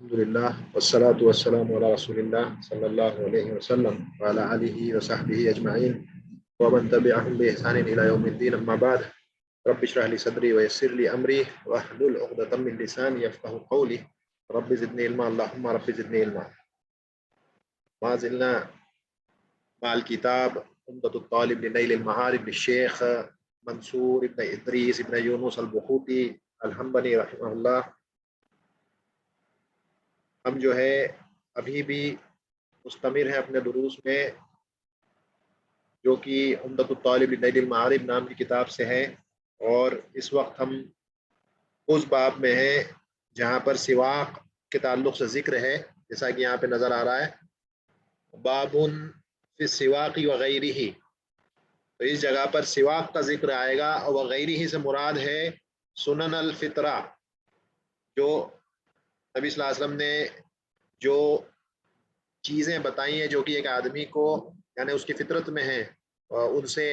الحمدللہ والصلاة والسلام علی رسول اللہ صلی اللہ علیہ وسلم وعلی آلہ وصحبہ اجمعین ومن تبعهم بإحسان إلى يوم الدين اما بعد رب اشرح لي صدري ويسر لي أمري واحلل عقدة من لساني يفقهوا قولي رب زدني علما اللهم رب زدني علما. ما زلنا مع الكتاب عمدة الطالب لنيل المعارف للشيخ منصور بن إدريس بن يونس البخوتی الحنبلی رحمہ اللہ. ہم جو ہے ابھی بھی مستمر ہیں اپنے دروس میں، جو کہ عمدۃ الطالب لنیل المعارف نام کی کتاب سے ہے، اور اس وقت ہم اس باب میں ہیں جہاں پر سواق کے تعلق سے ذکر ہے، جیسا کہ یہاں پہ نظر آ رہا ہے باب فی السواق وغیرہ. تو اس جگہ پر سواق کا ذکر آئے گا، اور وغیرہ سے مراد ہے سنن الفطرہ، جو نبی صلی اللہ علیہ وسلم نے جو چیزیں بتائی ہیں جو کہ ایک آدمی کو یعنی اس کی فطرت میں ہیں، ان سے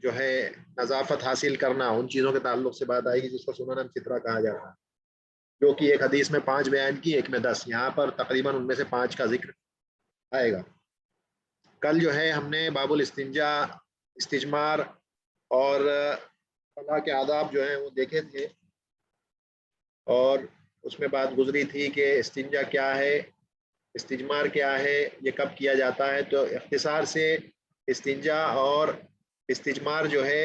جو ہے نظافت حاصل کرنا، ان چیزوں کے تعلق سے بات آئے گی جس کو سنن الفطرہ کہا جاتا ہے، جو کہ ایک حدیث میں 5 بیان کی، ایک میں 10. یہاں پر تقریباً ان میں سے 5 کا ذکر آئے گا. کل جو ہے ہم نے باب الاستنجا، استجمار اور خلا کے آداب جو ہیں وہ دیکھے تھے، اور اس میں بات گزری تھی کہ استنجا کیا ہے، استجمار کیا ہے، یہ کب کیا جاتا ہے. تو اختصار سے استنجا اور استجمار جو ہے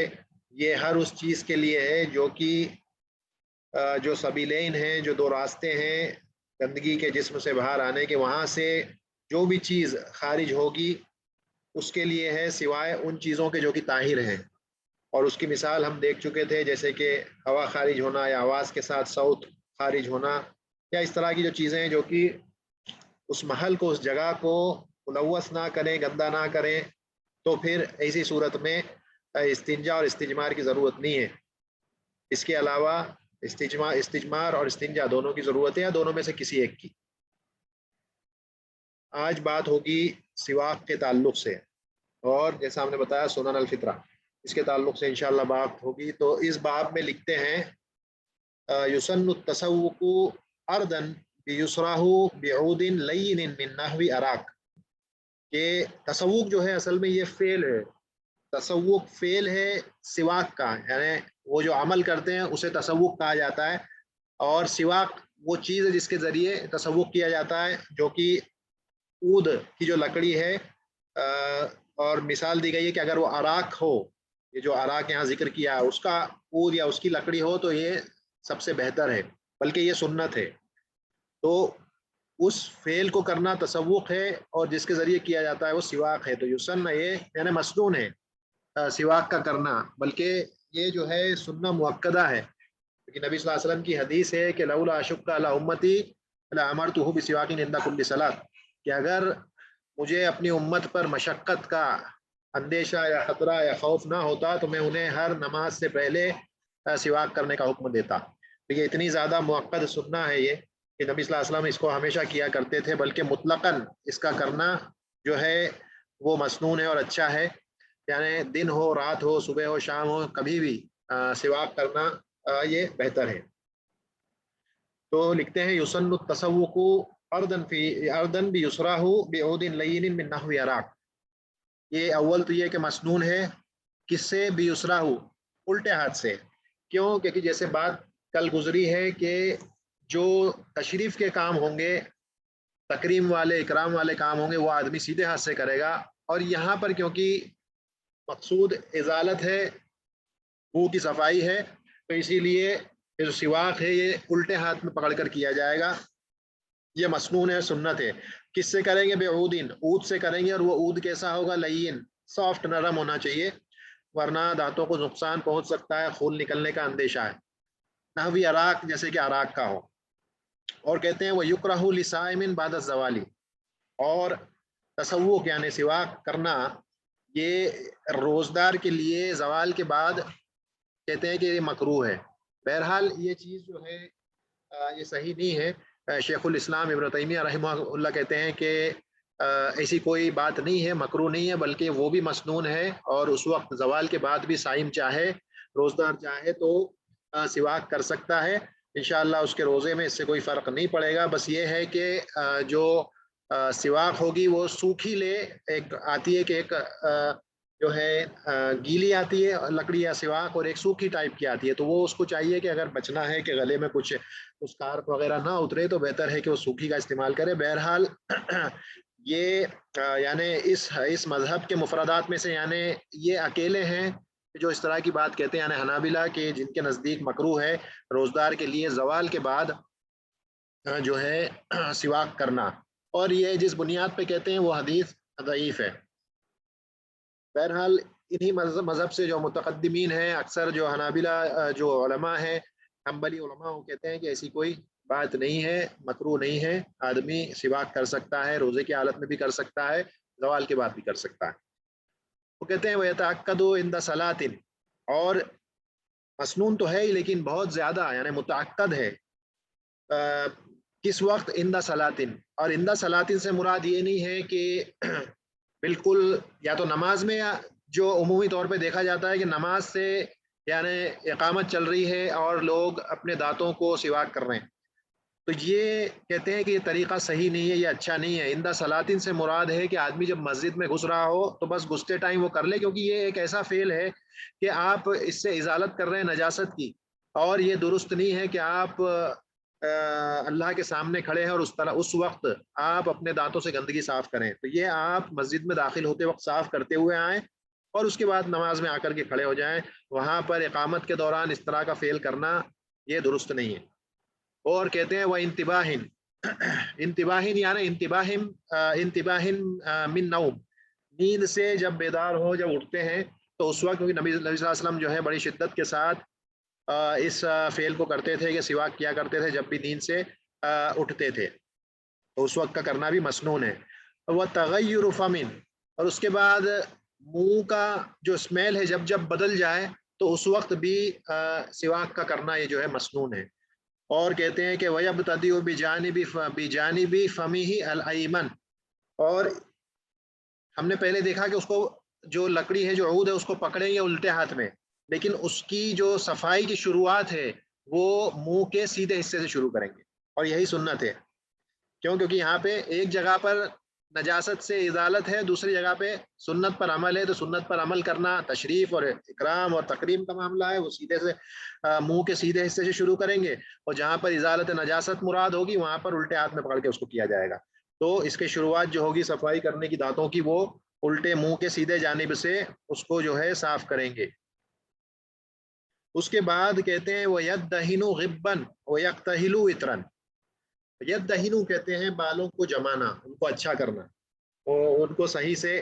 یہ ہر اس چیز کے لیے ہے جو کہ جو سبیلین ہیں، جو دو راستے ہیں گندگی کے جسم سے باہر آنے کے، وہاں سے جو بھی چیز خارج ہوگی اس کے لیے ہے، سوائے ان چیزوں کے جو کہ طاہر ہیں. اور اس کی مثال ہم دیکھ چکے تھے، جیسے کہ ہوا خارج ہونا یا آواز کے ساتھ صوت خارج ہونا، یا اس طرح کی جو چیزیں ہیں جو کہ اس محل کو، اس جگہ کو ملوث نہ کریں، گندا نہ کریں، تو پھر ایسی صورت میں استنجا اور استجمار کی ضرورت نہیں ہے. اس کے علاوہ استجمار اور استنجا دونوں کی ضرورت ہے، یا دونوں میں سے کسی ایک کی. آج بات ہوگی سواق کے تعلق سے، اور جیسا ہم نے بتایا سنن الفطرہ، اس کے تعلق سے انشاءاللہ بات ہوگی. تو اس باب میں لکھتے ہیں یسن التسوق اردًا بیسراہ بعود لین من نحو اراک، کہ تسوق جو ہے اصل میں یہ فعل ہے، تسوق فعل ہے سواق کا، یعنی وہ جو عمل کرتے ہیں اسے تسوق کہا جاتا ہے. اور سواق وہ چیز ہے جس کے ذریعے تسوق کیا جاتا ہے، جو کہ اود کی جو لکڑی ہے، اور مثال دی گئی ہے کہ اگر وہ اراک ہو، یہ جو اراک یہاں ذکر کیا اس کا اود یا اس کی لکڑی ہو تو یہ سب سے بہتر ہے، بلکہ یہ سنت ہے. تو اس فعل کو کرنا تسوق ہے، اور جس کے ذریعے کیا جاتا ہے وہ سواق ہے. تو یسن یہ یعنی مسنون ہے سواق کا کرنا، بلکہ یہ جو ہے سنہ مؤکدہ ہے، کیونکہ نبی صلی اللہ علیہ وسلم کی حدیث ہے کہ لولا اشق علی امتی لامرتہ بسواک عند کل صلاۃ، کہ اگر مجھے اپنی امت پر مشقت کا اندیشہ یا خطرہ یا خوف نہ ہوتا تو میں انہیں ہر نماز سے پہلے سواک کرنے کا حکم دیتا. تو یہ اتنی زیادہ مؤکد سنہ ہے یہ، کہ نبی صلی اللہ علیہ وسلم اس کو ہمیشہ کیا کرتے تھے، بلکہ مطلقاً اس کا کرنا جو ہے وہ مسنون ہے اور اچھا ہے. یعنی دن ہو، رات ہو، صبح ہو، شام ہو، کبھی بھی سواک کرنا یہ بہتر ہے. تو لکھتے ہیں یسن التسوق اردن بیسراہ بعود لین من نحو اراک. یہ اول تو یہ کہ مسنون ہے، کس سے؟ بیسراہ، الٹے ہاتھ سے. کیوں؟ کہ جیسے بات کل گزری ہے کہ جو تشریف کے کام ہوں گے، تکریم والے، اکرام والے کام ہوں گے، وہ آدمی سیدھے ہاتھ سے کرے گا. اور یہاں پر کیونکہ مقصود ازالت ہے، منہ کی صفائی ہے، تو اسی لیے یہ جو سواق ہے یہ الٹے ہاتھ میں پکڑ کر کیا جائے گا. یہ مسنون ہے، سنت ہے. کس سے کریں گے؟ بعودن، اود سے کریں گے، اور وہ اود کیسا ہوگا؟ لین، سافٹ، نرم ہونا چاہیے، ورنہ دانتوں کو نقصان پہنچ سکتا ہے، خون نکلنے کا اندیشہ ہے. نحوی اراک، جیسے کہ اراک کا ہو. اور کہتے ہیں وہ یکرہ لصائم بعد الزوال، اور تسوق یعنی سواک کرنا یہ روزدار کے لیے زوال کے بعد کہتے ہیں کہ یہ مکروہ ہے. بہرحال یہ چیز جو ہے یہ صحیح نہیں ہے. شیخ الاسلام ابن تیمیہ رحمہ اللہ کہتے ہیں کہ ایسی کوئی بات نہیں ہے، مکروہ نہیں ہے، بلکہ وہ بھی مسنون ہے، اور اس وقت زوال کے بعد بھی صائم چاہے، روزدار چاہے تو سواک کر سکتا ہے. انشاءاللہ اس کے روزے میں اس سے کوئی فرق نہیں پڑے گا. بس یہ ہے کہ جو سواک ہوگی وہ سوکھی لے. ایک آتی ہے کہ ایک جو ہے گیلی آتی ہے لکڑی یا سواک، اور ایک سوکھی ٹائپ کی آتی ہے. تو وہ اس کو چاہیے کہ اگر بچنا ہے کہ گلے میں کچھ اسکارف وغیرہ نہ اترے تو بہتر ہے کہ وہ سوکھی کا استعمال کرے. بہرحال یہ یعنی اس مذہب کے مفردات میں سے یعنی یہ اکیلے ہیں جو اس طرح کی بات کہتے ہیں، یعنی حنابلہ کے جن کے نزدیک مکروہ ہے روزدار کے لیے زوال کے بعد جو ہے سواک کرنا. اور یہ جس بنیاد پہ کہتے ہیں وہ حدیث ضعیف ہے. بہرحال انہی مذہب سے جو متقدمین ہیں، اکثر جو حنابلہ جو علماء ہیں، حنبلی علماء، وہ کہتے ہیں کہ ایسی کوئی بات نہیں ہے، مکروہ نہیں ہے، آدمی سواک کر سکتا ہے، روزے کی حالت میں بھی کر سکتا ہے، زوال کے بعد بھی کر سکتا ہے. وہ کہتے ہیں وَيَتَعَقَّدُ عِنْدَ صَلَاةٍ، اور مسنون تو ہے ہی لیکن بہت زیادہ یعنی متعقد ہے. کس وقت؟ عند صلاۃ. اور عند صلاۃ سے مراد یہ نہیں ہے کہ بالکل یا تو نماز میں، یا جو عمومی طور پہ دیکھا جاتا ہے کہ نماز سے یعنی اقامت چل رہی ہے اور لوگ اپنے دانتوں کو سواک کر رہے ہیں، تو یہ کہتے ہیں کہ یہ طریقہ صحیح نہیں ہے، یہ اچھا نہیں ہے. عند صلاۃ سے مراد ہے کہ آدمی جب مسجد میں گھس رہا ہو تو بس گھستے ٹائم وہ کر لے، کیونکہ یہ ایک ایسا فعل ہے کہ آپ اس سے ازالت کر رہے ہیں نجاست کی، اور یہ درست نہیں ہے کہ آپ اللہ کے سامنے کھڑے ہیں اور اس وقت آپ اپنے دانتوں سے گندگی صاف کریں. تو یہ آپ مسجد میں داخل ہوتے وقت صاف کرتے ہوئے آئیں اور اس کے بعد نماز میں آ کر کے کھڑے ہو جائیں. وہاں پر اقامت کے دوران اس طرح کا فعل کرنا یہ درست نہیں ہے. اور کہتے ہیں وہ انتباہن. انتباہن یعنی انتباہن من نوم، نیند سے جب بیدار ہو، جب اٹھتے ہیں تو اس وقت، کیونکہ نبی صلی اللہ علیہ وسلم جو ہے بڑی شدت کے ساتھ اس فعل کو کرتے تھے کہ سواک کیا کرتے تھے جب بھی نیند سے اٹھتے تھے، تو اس وقت کا کرنا بھی مسنون ہے. وہ تغیر فمن، اور اس کے بعد منہ کا جو اسمیل ہے جب بدل جائے تو اس وقت بھی سواک کا کرنا یہ جو ہے مسنون ہے. اور کہتے ہیں کہ وَيَبْتَدِئُ بِجَانِبِ فَمِهِ الْأَيْمَنِ، اور ہم نے پہلے دیکھا کہ اس کو جو لکڑی ہے جو عود ہے اس کو پکڑیں گے الٹے ہاتھ میں، لیکن اس کی جو صفائی کی شروعات ہے وہ منہ کے سیدھے حصے سے شروع کریں گے، اور یہی سنت ہے. کیونکہ یہاں پہ ایک جگہ پر نجاست سے ازالت ہے، دوسری جگہ پہ سنت پر عمل ہے، تو سنت پر عمل کرنا تشریف اور اکرام اور تکریم کا معاملہ ہے، وہ سیدھے سے منہ کے سیدھے حصے سے شروع کریں گے، اور جہاں پر ازالت نجاست مراد ہوگی وہاں پر الٹے ہاتھ میں پکڑ کے اس کو کیا جائے گا. تو اس کے شروعات جو ہوگی صفائی کرنے کی دانتوں کی، وہ الٹے منہ کے سیدھے جانب سے اس کو جو ہے صاف کریں گے. اس کے بعد کہتے ہیں وَيَدَّهِنُ غِبًّا وَيَقْتَهِلُ وِتْرًا. یدہنو کہتے ہیں بالوں کو جمانا، ان کو اچھا کرنا، اور ان کو صحیح سے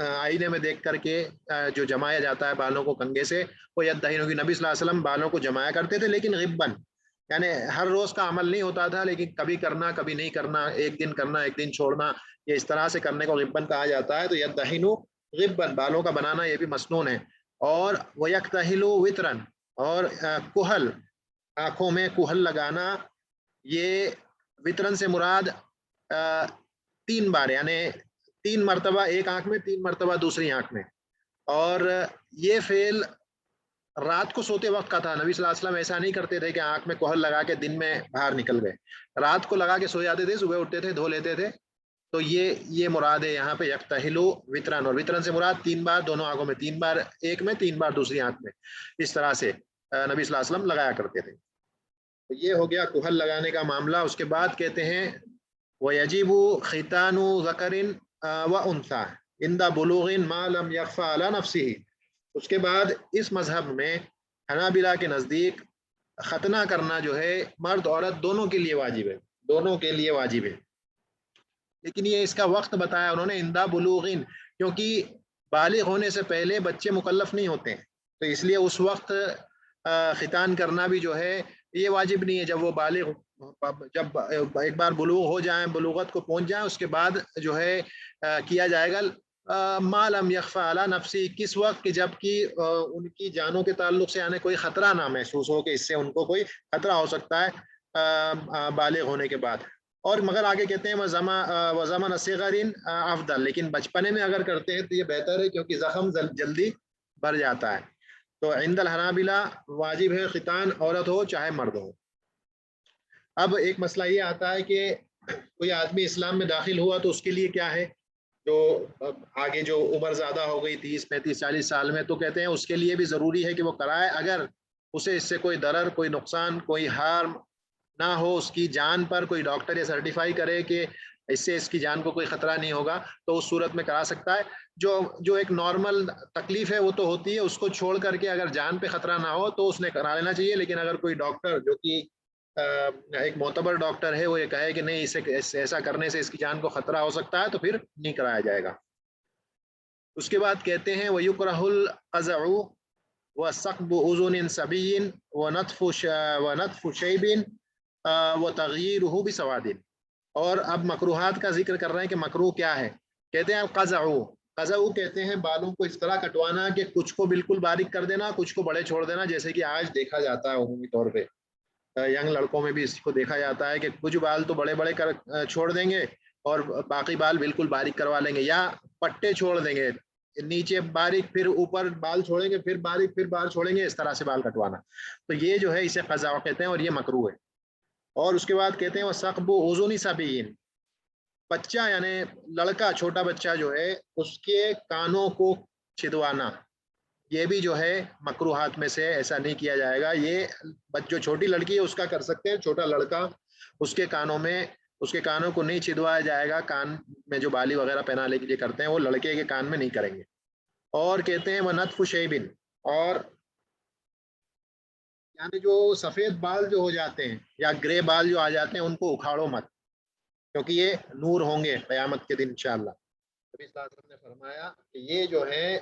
آئینے میں دیکھ کر کے جو جمایا جاتا ہے بالوں کو کنگھے سے، وہ یدہنو کی. نبی صلی اللہ علیہ وسلم بالوں کو جمایا کرتے تھے لیکن غبًا، یعنی ہر روز کا عمل نہیں ہوتا تھا، لیکن کبھی کرنا کبھی نہیں کرنا، ایک دن کرنا ایک دن چھوڑنا، یہ اس طرح سے کرنے کو غبًا کہا جاتا ہے. تو یدہنو غبًا، بالوں کا بنانا یہ بھی مسنون ہے. اور وَيَقْتَهِلُ وِتْرًا، اور کحل، آنکھوں میں کحل لگانا، یہ وطرن سے مراد 3 بار، یعنی 3 مرتبہ ایک آنکھ میں، 3 مرتبہ دوسری آنکھ میں. اور یہ فعل رات کو سوتے وقت کا تھا. نبی صلی اللہ علیہ وسلم ایسا نہیں کرتے تھے کہ آنکھ میں کحل لگا کے دن میں باہر نکل گئے، رات کو لگا کے سو جاتے تھے، صبح اٹھتے تھے دھو لیتے تھے. تو یہ مراد ہے یہاں پہ یقتہلو وطرن، اور وطرن سے مراد 3 بار دونوں آنکھوں میں، 3 بار ایک میں، 3 بار دوسری آنکھ میں، اس طرح سے نبی صلی اللہ علیہ وسلم لگایا کرتے تھے. تو یہ ہو گیا کحل لگانے کا معاملہ. اس کے بعد کہتے ہیں وَيَجِبُ خِتَانُ ذَكَرٍ وَأُنثَىٰ عِنْدَ بُلُوغٍ مَا لَمْ يَخْفَ عَلَىٰ نَفْسِهِ. اس کے بعد اس مذہب میں حنابلہ کے نزدیک ختنہ کرنا جو ہے مرد عورت دونوں کے لیے واجب ہے، دونوں کے لیے واجب ہے. لیکن یہ اس کا وقت بتایا انہوں نے عِنْدَ بُلُوغٍ، کیونکہ بالغ ہونے سے پہلے بچے مکلف نہیں ہوتے ہیں، تو اس لیے اس وقت ختان کرنا بھی جو ہے یہ واجب نہیں ہے. جب وہ بالغ، جب ایک بار بلوغ ہو جائیں، بلوغت کو پہنچ جائیں، اس کے بعد جو ہے کیا جائے گا. ما لم یخفی علی نفسی، کس وقت کہ جب کہ ان کی جانوں کے تعلق سے یعنی کوئی خطرہ نہ محسوس ہو کہ اس سے ان کو کوئی خطرہ ہو سکتا ہے بالغ ہونے کے بعد. اور مگر آگے کہتے ہیں وَزَمَنَ صِغَرٍ افضل، لیکن بچپنے میں اگر کرتے ہیں تو یہ بہتر ہے، کیونکہ زخم جلدی بھر جاتا ہے. تو عند الحنابلہ واجب ہے ختان عورت ہو چاہے مرد ہو۔ اب ایک مسئلہ یہ آتا ہے کہ کوئی آدمی اسلام میں داخل ہوا تو اس کے لیے کیا ہے، جو آگے جو عمر زیادہ ہو گئی 30 35 40 سال میں، تو کہتے ہیں اس کے لیے بھی ضروری ہے کہ وہ کرائے، اگر اسے اس سے کوئی ضرر کوئی نقصان کوئی ہارم نہ ہو اس کی جان پر، کوئی ڈاکٹر یہ سرٹیفائی کرے کہ اس سے اس کی جان کو کوئی خطرہ نہیں ہوگا، تو اس صورت میں کرا سکتا ہے۔ جو ایک نارمل تکلیف ہے وہ تو ہوتی ہے، اس کو چھوڑ کر کے اگر جان پہ خطرہ نہ ہو تو اس نے کرا لینا چاہیے۔ لیکن اگر کوئی ڈاکٹر جو کہ ایک معتبر ڈاکٹر ہے وہ یہ کہے کہ نہیں اسے ایسا کرنے سے اس کی جان کو خطرہ ہو سکتا ہے، تو پھر نہیں کرایا جائے گا۔ اس کے بعد کہتے ہیں وَيُكْرَهُ الْقَزْعُ وَثَقْبُ أُذُنٍ صَبِيٍّ وَنَتْفُ شَيْبٍ وَتَغْيِيرُهُ بِسَوَادٍ۔ اور اب مکروہات کا ذکر کر رہے ہیں کہ مکروہ کیا ہے۔ کہتے ہیں القزع، قزع کہتے ہیں بالوں کو اس طرح کٹوانا کہ کچھ کو بالکل باریک کر دینا، کچھ کو بڑے چھوڑ دینا، جیسے کہ آج دیکھا جاتا ہے عمومی طور پہ ینگ لڑکوں میں بھی اس کو دیکھا جاتا ہے کہ کچھ بال تو بڑے بڑے چھوڑ دیں گے اور باقی بال بالکل باریک کروا لیں گے، یا پٹے چھوڑ دیں گے، نیچے باریک پھر اوپر بال چھوڑیں گے، پھر باریک پھر بال چھوڑیں گے، اس طرح سے بال کٹوانا، تو یہ جو ہے اسے قزع کہتے ہیں اور یہ مکروہ ہے۔ اور اس کے بعد کہتے ہیں وہ ثقب اذن صبیین، بچہ یعنی لڑکا چھوٹا بچہ جو ہے اس کے کانوں کو چھدوانا، یہ بھی جو ہے مکروہات میں سے، ایسا نہیں کیا جائے گا۔ یہ جو چھوٹی لڑکی ہے اس کا کر سکتے ہیں، چھوٹا لڑکا اس کے کانوں کو نہیں چھدوایا جائے گا، کان میں جو بالی وغیرہ پہنانے کے لیے کرتے ہیں وہ لڑکے کے کان میں نہیں کریں گے۔ اور کہتے ہیں وَنَتْفُ شَيْبٍ، اور یعنی جو سفید بال جو ہو جاتے ہیں یا گرے بال جو آ جاتے ہیں ان کو اکھاڑو مت، کیونکہ یہ نور ہوں گے قیامت کے دن انشاءاللہ۔ نبی صلی اللہ علیہ وسلم نے فرمایا کہ یہ جو ہے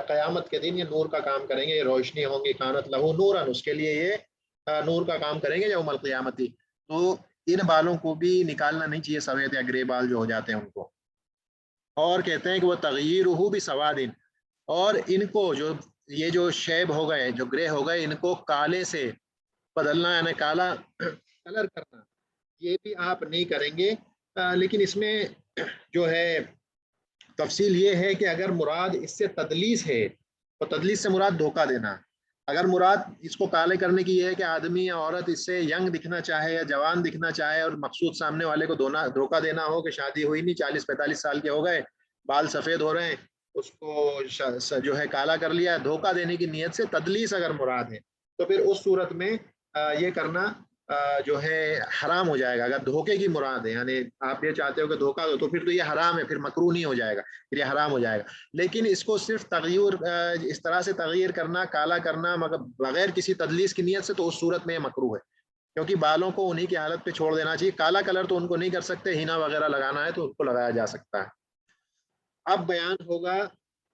قیامت کے دن یہ نور کا کام کریں گے، یہ روشنی ہوں گی، کانت لہو نورن، اس کے لیے یہ نور کا کام کریں گے یوم القیامتی۔ تو ان بالوں کو بھی نکالنا نہیں چاہیے، سفید یا گرے بال جو ہو جاتے ہیں ان کو۔ اور کہتے ہیں کہ وہ تغییرہ بسواد، اور ان کو یہ جو شیب ہو گئے جو گرے ہو گئے ان کو کالے سے بدلنا، یعنی کالا کلر کرنا، یہ بھی آپ نہیں کریں گے۔ لیکن اس میں جو ہے تفصیل یہ ہے کہ اگر مراد اس سے تدلیس ہے تو تدلیس سے مراد دھوکہ دینا، اگر مراد اس کو کالے کرنے کی یہ ہے کہ آدمی یا عورت اس سے ینگ دکھنا چاہے یا جوان دکھنا چاہے اور مقصود سامنے والے کو دھوکہ دینا ہو کہ شادی ہوئی نہیں 40 45 سال کے ہو گئے بال سفید ہو رہے ہیں اس کو جو ہے کالا کر لیا، دھوکہ دینے کی نیت سے تدلیس اگر مراد ہے تو پھر اس صورت میں یہ کرنا جو ہے حرام ہو جائے گا۔ اگر دھوکے کی مراد ہے یعنی آپ یہ چاہتے ہو کہ دھوکہ دو تو پھر تو یہ حرام ہے، پھر مکروہ نہیں ہو جائے گا، پھر یہ حرام ہو جائے گا۔ لیکن اس کو صرف تغیر اس طرح سے تغیر کرنا، کالا کرنا مگر بغیر کسی تدلیس کی نیت سے، تو اس صورت میں یہ مکروہ ہے، کیونکہ بالوں کو انہی کی حالت پہ چھوڑ دینا چاہیے۔ کالا کلر تو ان کو نہیں کر سکتے، ہینا وغیرہ لگانا ہے تو ان کو لگایا جا سکتا ہے۔ اب بیان ہوگا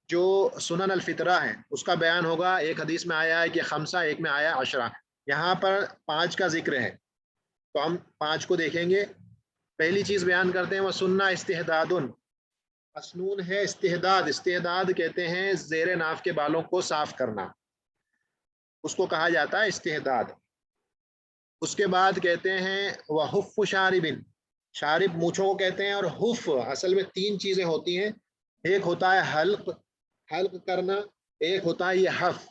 جو سنن الفطرہ ہے اس کا بیان ہوگا۔ ایک حدیث میں آیا ہے کہ خمسہ، ایک میں آیا عشرہ، یہاں پر 5 کا ذکر ہے تو ہم 5 کو دیکھیں گے۔ پہلی چیز بیان کرتے ہیں وہ سنہ استحداد، مسنون ہے استحداد، استحداد کہتے ہیں زیر ناف کے بالوں کو صاف کرنا، اس کو کہا جاتا ہے استحداد۔ اس کے بعد کہتے ہیں وہ حف شارب، شارب مونچھوں کو کہتے ہیں، اور حف اصل میں 3 چیزیں ہوتی ہیں، ایک ہوتا ہے حلق، حلق کرنا، ایک ہوتا ہے یہ حف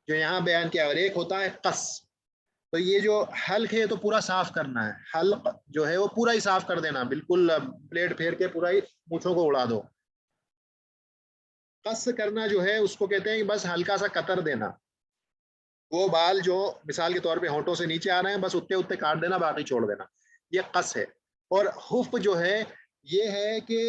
جو یہاں بیان کیا، اور ایک ہوتا ہے قص۔ تو یہ جو حلق ہے تو پورا صاف کرنا ہے، حلق جو ہے وہ پورا ہی صاف کر دینا، بالکل بلیڈ پھیر کے پورا ہی مونچھوں کو اڑا دو۔ قص کرنا جو ہے اس کو کہتے ہیں کہ بس ہلکا سا قطر دینا، وہ بال جو مثال کے طور پہ ہونٹوں سے نیچے آ رہے ہیں بس اتنے اتنے کاٹ دینا، باقی چھوڑ دینا، یہ قص ہے۔ اور حف جو ہے یہ ہے کہ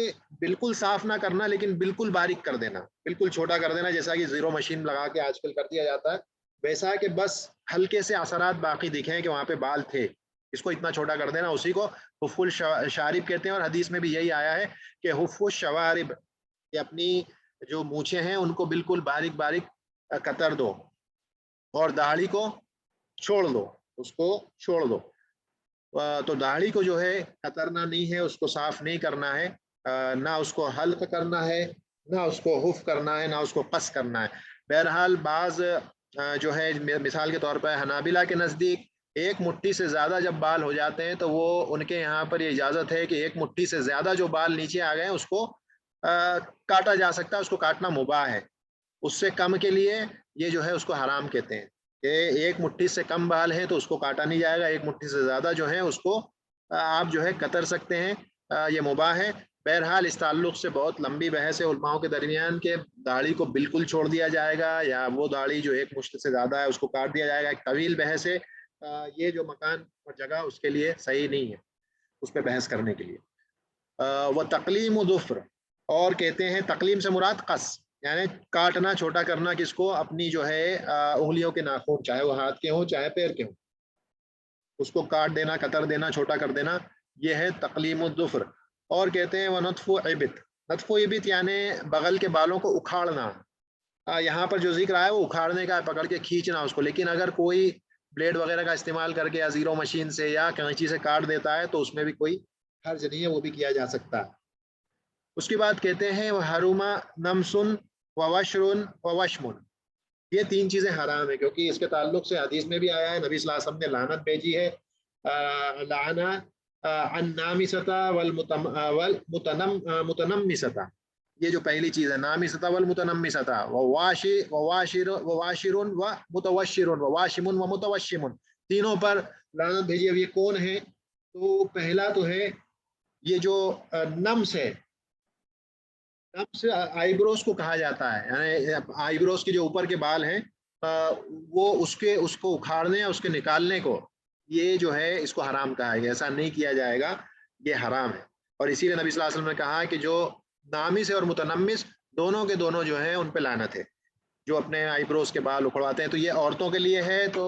بالکل صاف نہ کرنا لیکن بالکل باریک کر دینا، بالکل چھوٹا کر دینا، جیسا کہ زیرو مشین لگا کے آج کل کر دیا جاتا ہے ویسا، کہ بس ہلکے سے اثرات باقی دکھیں کہ وہاں پہ بال تھے، اس کو اتنا چھوٹا کر دینا، اسی کو حف الشارب کہتے ہیں۔ اور حدیث میں بھی یہی آیا ہے کہ حف الشوارب، کہ اپنی جو مونچھیں ہیں ان کو بالکل باریک باریک قطر دو اور داڑھی کو چھوڑ دو، اس کو چھوڑ دو۔ تو داڑھی کو جو ہے قطرنا نہیں ہے، اس کو صاف نہیں کرنا ہے، نہ اس کو حلق کرنا ہے، نہ اس کو حف کرنا ہے، نہ اس کو قص کرنا ہے۔ بہرحال بعض جو ہے مثال کے طور پر حنابلہ کے نزدیک 1 مٹھی سے زیادہ جب بال ہو جاتے ہیں تو وہ ان کے یہاں پر یہ اجازت ہے کہ 1 مٹھی سے زیادہ جو بال نیچے آ گئے ہیں اس کو کاٹا جا سکتا ہے، اس کو کاٹنا مباح ہے۔ اس سے کم کے لیے یہ جو ہے اس کو حرام کہتے ہیں کہ ایک مٹھی سے کم بال ہے تو اس کو کاٹا نہیں جائے گا، ایک مٹھی سے زیادہ جو ہے اس کو آپ جو ہے کتر سکتے ہیں، یہ مباح ہے۔ بہرحال اس تعلق سے بہت لمبی بحث ہے علماؤں کے درمیان کہ داڑھی کو بالکل چھوڑ دیا جائے گا یا وہ داڑھی جو ایک مشت سے زیادہ ہے اس کو کاٹ دیا جائے گا، ایک طویل بحث ہے۔ یہ جو مکان اور جگہ اس کے لیے صحیح نہیں ہے اس پہ بحث کرنے کے لیے۔ وہ تقلیم و ظفر، اور کہتے ہیں تقلیم سے مراد قص، یعنی کاٹنا چھوٹا کرنا کس کو، اپنی جو ہے انگلیوں کے ناخن، چاہے وہ ہاتھ کے ہوں چاہے پیر کے ہوں، اس کو کاٹ دینا، قطر دینا، چھوٹا کر دینا، یہ ہے تقلیم الظفر۔ اور کہتے ہیں وہ نطف و عبت، نطف و عبت یعنی بغل کے بالوں کو اکھاڑنا، یہاں پر جو ذکر آیا ہے وہ اکھاڑنے کا ہے، پکڑ کے کھینچنا اس کو، لیکن اگر کوئی بلیڈ وغیرہ کا استعمال کر کے یا زیرو مشین سے یا کینچی سے کاٹ دیتا ہے تو اس میں بھی کوئی حرج نہیں ہے، وہ بھی کیا جا سکتا ہے۔ اس کے بعد کہتے ہیں وہ حرما نمسن و وشرن و وشمن، یہ تین چیزیں حرام ہیں کیونکہ اس کے تعلق سے حدیث میں بھی آیا ہے، نبی صلی اللہ علیہ وسلم نے لعنت بھیجی ہے، لعنہ النامسۃ والمتنمسۃ، یہ جو پہلی چیز ہے نامسۃ والمتنمسۃ، وواشر ومتوشر وواشم ومتوشم، تینوں پر لعنت بھیجی۔ اب یہ کون ہے؟ تو پہلا تو ہے یہ جو نمس ہے، نمس آئی بروز کو کہا جاتا ہے، یعنی آئی بروز کے جو اوپر کے بال ہیں وہ اس کو اکھاڑنے یا اس کے نکالنے کو، یہ جو ہے اس کو حرام کہا ہے، ایسا نہیں کیا جائے گا، یہ حرام ہے۔ اور اسی لیے نبی صلی اللہ علیہ وسلم نے کہا کہ جو نامس ہے اور متنمس دونوں کے دونوں جو ہیں ان پہ لعنت ہے، جو اپنے آئی بروز کے بال اکھڑواتے ہیں۔ تو یہ عورتوں کے لیے ہے، تو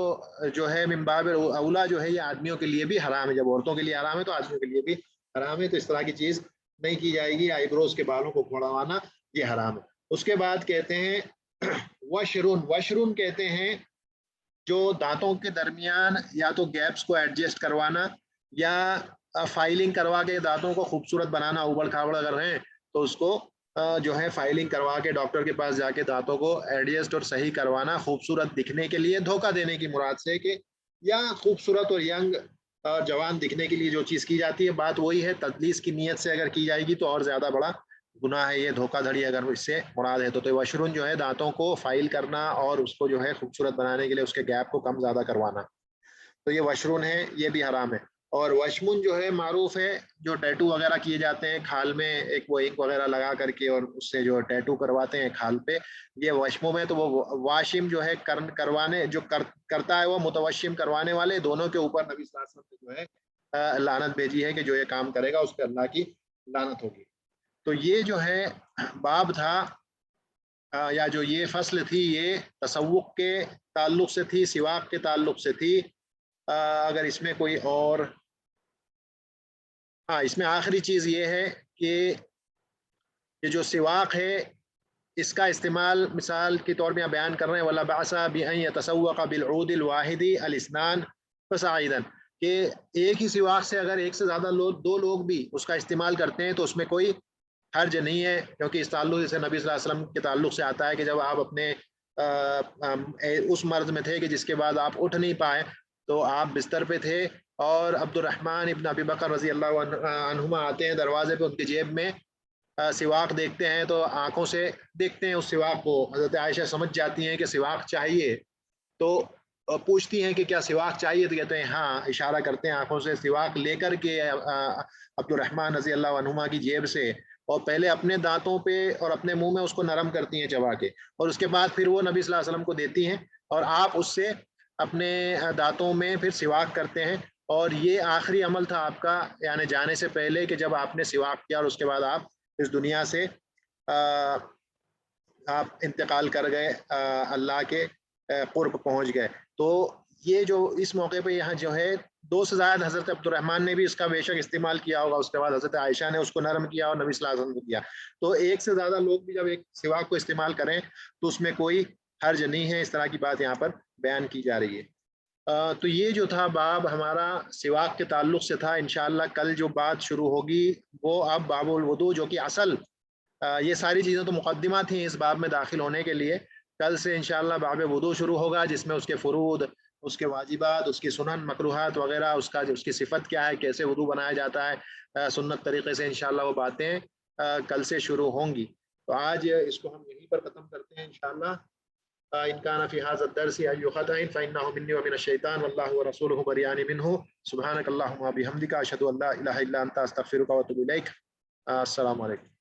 جو ہے من باب اولا جو ہے یہ آدمیوں کے لیے بھی حرام ہے، جب عورتوں کے لیے حرام ہے تو آدمیوں کے لیے بھی حرام ہے، تو اس طرح کی چیز نہیں کی جائے گی، آئی بروز کے بالوں کو اکھڑوانا یہ حرام ہے۔ اس کے بعد کہتے ہیں وشرون، وشرون کہتے ہیں جو دانتوں کے درمیان یا تو گیپس کو ایڈجسٹ کروانا یا فائلنگ کروا کے دانتوں کو خوبصورت بنانا، اوبڑ کھابڑ اگر ہیں تو اس کو جو ہے فائلنگ کروا کے ڈاکٹر کے پاس جا کے دانتوں کو ایڈجسٹ اور صحیح کروانا، خوبصورت دکھنے کے لیے، دھوکہ دینے کی مراد سے کہ یا خوبصورت اور ینگ جوان دکھنے کے لیے جو چیز کی جاتی ہے، بات وہی ہے، تدلیس کی نیت سے اگر کی جائے گی تو اور زیادہ بڑا گناہ ہے یہ، دھوکہ دھڑی اگر اس سے مراد ہے تو وشرون جو ہے دانتوں کو فائل کرنا اور اس کو جو ہے خوبصورت بنانے کے لیے اس کے گیپ کو کم زیادہ کروانا، تو یہ وشرون ہے، یہ بھی حرام ہے۔ اور وشمن جو ہے معروف ہے، جو ٹیٹو وغیرہ کیے جاتے ہیں کھال میں، ایک وہ انک وغیرہ لگا کر کے اور اس سے جو ٹیٹو کرواتے ہیں کھال پہ، یہ وشموں میں، تو وہ واشم جو ہے کروانے جو کرتا ہے وہ متوشم کروانے والے، دونوں کے اوپر نبی صلی اللہ علیہ وسلم نے جو ہے لعنت بھیجی ہے کہ جو یہ کام کرے گا اس پہ اللہ کی لعنت ہوگی۔ تو یہ جو ہے باب تھا یا جو یہ فصل تھی یہ تسوق کے تعلق سے تھی، سواق کے تعلق سے تھی۔ اگر اس میں کوئی اور، ہاں اس میں آخری چیز یہ ہے کہ یہ جو سواق ہے اس کا استعمال مثال کے طور پہ بیان کر رہے ہیں، وَلَا بَعْسَ بِأَن يَتَسَوَّقَ بِالْعُودِ الْوَاحِدِ الْإِثْنَانِ فَصَاعِدًا، کہ ایک ہی سواق سے اگر ایک سے زیادہ دو لوگ بھی اس کا استعمال کرتے ہیں تو اس میں کوئی حرج نہیں ہے، کیونکہ اس تعلق سے نبی صلی اللہ علیہ وسلم کے تعلق سے آتا ہے کہ جب آپ اپنے اس مرض میں تھے کہ جس کے بعد آپ اٹھ نہیں پائے تو آپ بستر پہ تھے اور عبد الرحمن ابن ابی بکر رضی اللہ عنہما آتے ہیں دروازے پہ، ان کی جیب میں سواق دیکھتے ہیں تو آنکھوں سے دیکھتے ہیں اس سواق کو، حضرت عائشہ سمجھ جاتی ہیں کہ سواق چاہیے، تو پوچھتی ہیں کہ کیا سواق چاہیے، تو کہتے ہیں ہاں، اشارہ کرتے ہیں آنکھوں سے، سواق لے کر کے عبد الرحمن رضی اللہ عنہما کی جیب سے، اور پہلے اپنے دانتوں پہ اور اپنے منہ میں اس کو نرم کرتی ہیں چبا کے، اور اس کے بعد پھر وہ نبی صلی اللہ علیہ وسلم کو دیتی ہیں اور آپ اس سے اپنے دانتوں میں پھر سواق کرتے ہیں۔ اور یہ آخری عمل تھا آپ کا، یعنی جانے سے پہلے کہ جب آپ نے سواق کیا اور اس کے بعد آپ اس دنیا سے آپ انتقال کر گئے، اللہ کے قرب پہنچ گئے۔ تو یہ جو اس موقع پہ یہاں جو ہے 2 سے زائد حضرت عبد الرحمن نے بھی اس کا بے شک استعمال کیا ہوگا، اس کے بعد حضرت عائشہ نے اس کو نرم کیا اور نبی صلی اللہ علیہ وسلم کو کیا، تو ایک سے زیادہ لوگ بھی جب ایک سواق کو استعمال کریں تو اس میں کوئی حرج نہیں ہے، اس طرح کی بات یہاں پر بیان کی جا رہی ہے۔ تو یہ جو تھا باب ہمارا سواق کے تعلق سے تھا۔ انشاءاللہ کل جو بات شروع ہوگی وہ اب باب الوضو، جو کہ اصل یہ ساری چیزیں تو مقدمہ تھیں اس باب میں داخل ہونے کے لیے، کل سے انشاءاللہ باب وضو شروع ہوگا جس میں اس کے فروض، اس کے واجبات، اس کی سنن مکروہات وغیرہ، اس کی صفت کیا ہے، کیسے وضو بنایا جاتا ہے سنت طریقے سے، انشاءاللہ وہ باتیں کل سے شروع ہوں گی۔ تو آج اس کو ہم یہیں پر ختم کرتے ہیں انشاءاللہ. ان كان في هذا الدرس اي خطأ فانه مني ومن الشيطان والله ورسوله بريئان منه. سبحانك اللهم وبحمدك اشهد ان لا اله الا انت استغفرك واتوب اليك. السلام علیکم.